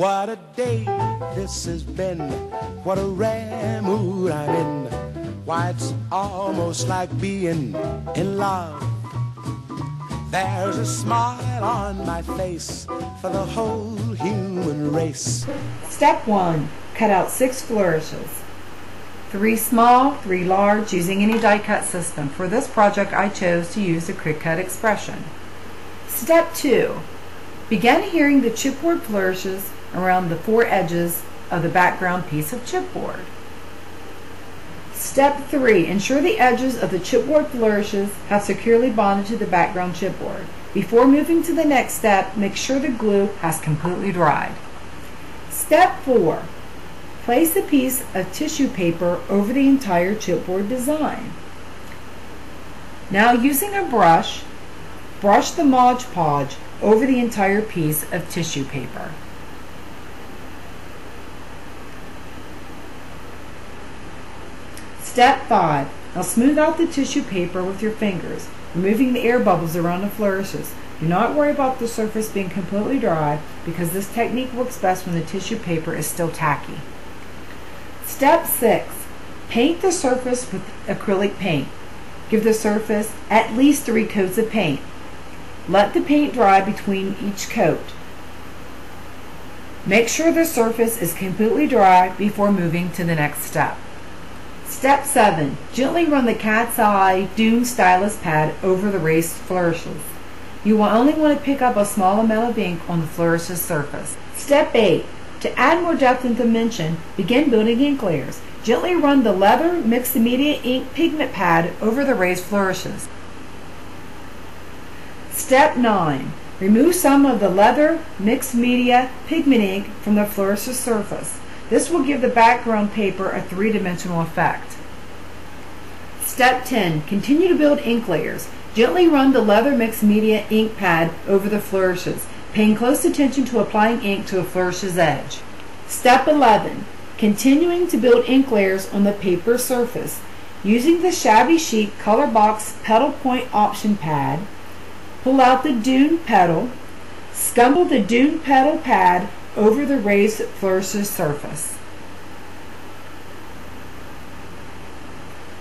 What a day this has been, what a rare mood I'm in. Why, it's almost like being in love. There's a smile on my face for the whole human race. Step 1. Cut out 6 flourishes. 3 small, 3 large, using any die cut system. For this project I chose to use the Cricut cut expression. Step 2. Begin adhering the chipboard flourishes around the 4 edges of the background piece of chipboard. Step 3. Ensure the edges of the chipboard flourishes have securely bonded to the background chipboard. Before moving to the next step, make sure the glue has completely dried. Step 4. Place a piece of tissue paper over the entire chipboard design. Now, using a brush, brush the Mod Podge over the entire piece of tissue paper. Step 5. Now smooth out the tissue paper with your fingers, removing the air bubbles around the flourishes. Do not worry about the surface being completely dry, because this technique works best when the tissue paper is still tacky. Step 6. Paint the surface with acrylic paint. Give the surface at least 3 coats of paint. Let the paint dry between each coat. Make sure the surface is completely dry before moving to the next step. Step 7. Gently run the cat's eye Dune stylus pad over the raised flourishes. You will only want to pick up a small amount of ink on the flourishes surface. Step 8. To add more depth and dimension, begin building ink layers. Gently run the leather mixed media ink pigment pad over the raised flourishes. Step 9. Remove some of the leather mixed media pigment ink from the flourishes surface. This will give the background paper a 3-dimensional effect. Step 10. Continue to build ink layers. Gently run the leather mixed media ink pad over the flourishes, paying close attention to applying ink to a flourish's edge. Step 11. Continuing to build ink layers on the paper surface. Using the Shabby Chic Color Box Petal Point Option Pad, pull out the Dune petal, scumble the Dune petal pad over the raised flourishes surface.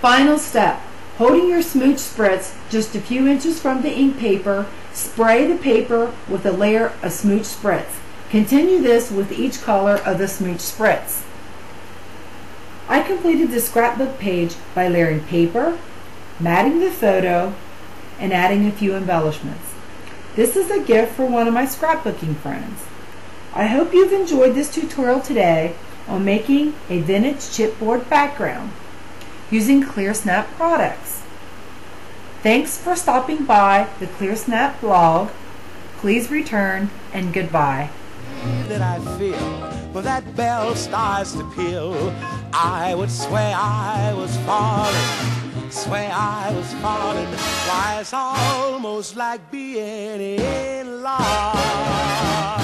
Final step. Holding your smooch spritz just a few inches from the ink paper, spray the paper with a layer of smooch spritz. Continue this with each color of the smooch spritz. I completed the scrapbook page by layering paper, matting the photo, and adding a few embellishments. This is a gift for one of my scrapbooking friends. I hope you've enjoyed this tutorial today on making a vintage chipboard background using Clearsnap products. Thanks for stopping by the Clearsnap blog. Please return, and goodbye. That I feel when that bell starts to peal, I would swear I was falling, swear I was falling. Why, it's almost like being in love.